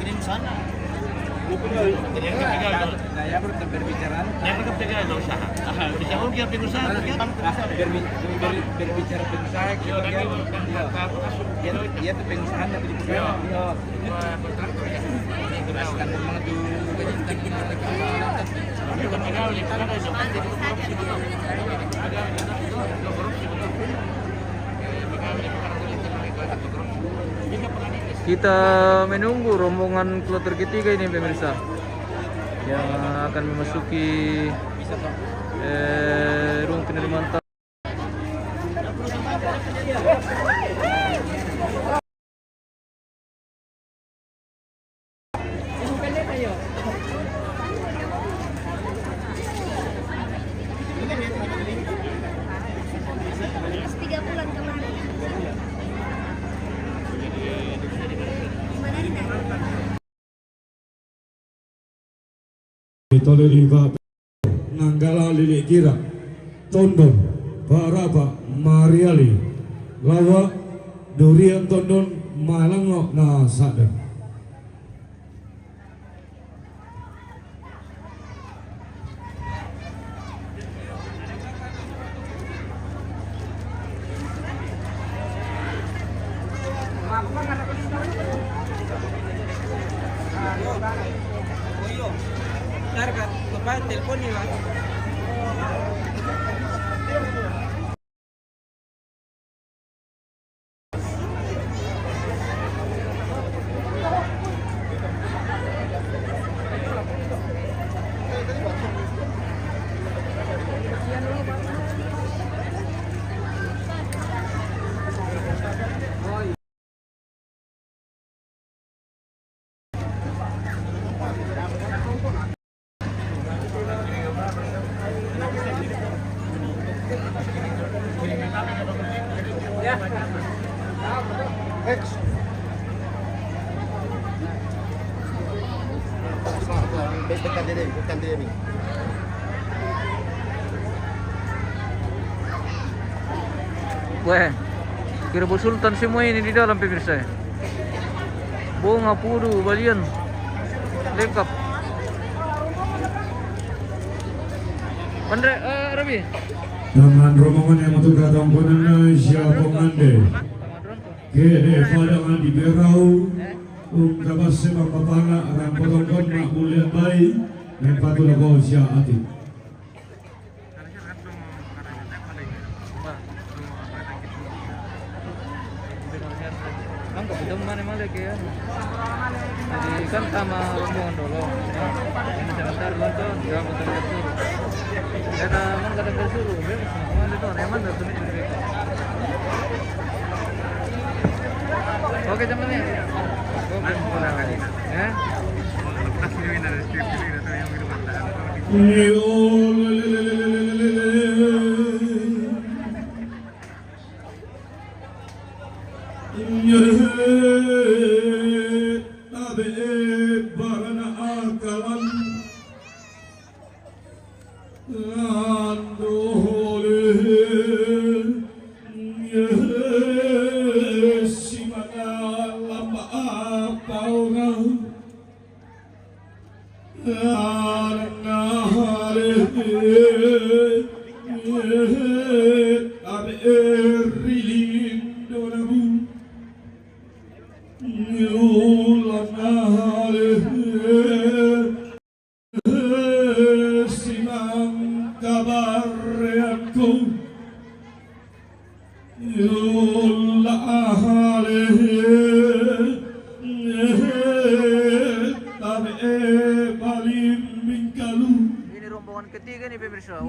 kirim sana. Nah, ya berbicara. Yang mereka pegang usaha. Bisa biar pengusaha Berbicara pengusaha kita bagian. Dia tuh pengusaha nanti dipegang. Teruskan memang tuh kita menunggu rombongan kloter ketiga ini pemirsa yang akan memasuki ruang penerimaan tamu. Tole Iba Nanggala Lilik Kira Tondon Baraba Mariali Lawa Durian Tondon Malango Nasada. Carga, papá, el teléfono y va. Weh, Kirabo Sultan semua ini di dalam pemirsa. Bunga pudu balian lengkap. Andre, Rabi. Dengan rombongan yang untuk datang Indonesia Pengande Kede padangan di Berau Ungkabas sebab papana Arang potongkon mak mulia bayi Mempatu lagu Ati. Angkap itu mana ya. Jadi kan sama rombongan dulu. Ini sebentar lonceng, jangan motor suruh. Karena mana kadang suruh, mana itu emang dari sini mereka. Oke jam ini. Oke pulang lagi. Ya. Ini rombongan ketiga nih pemirsa.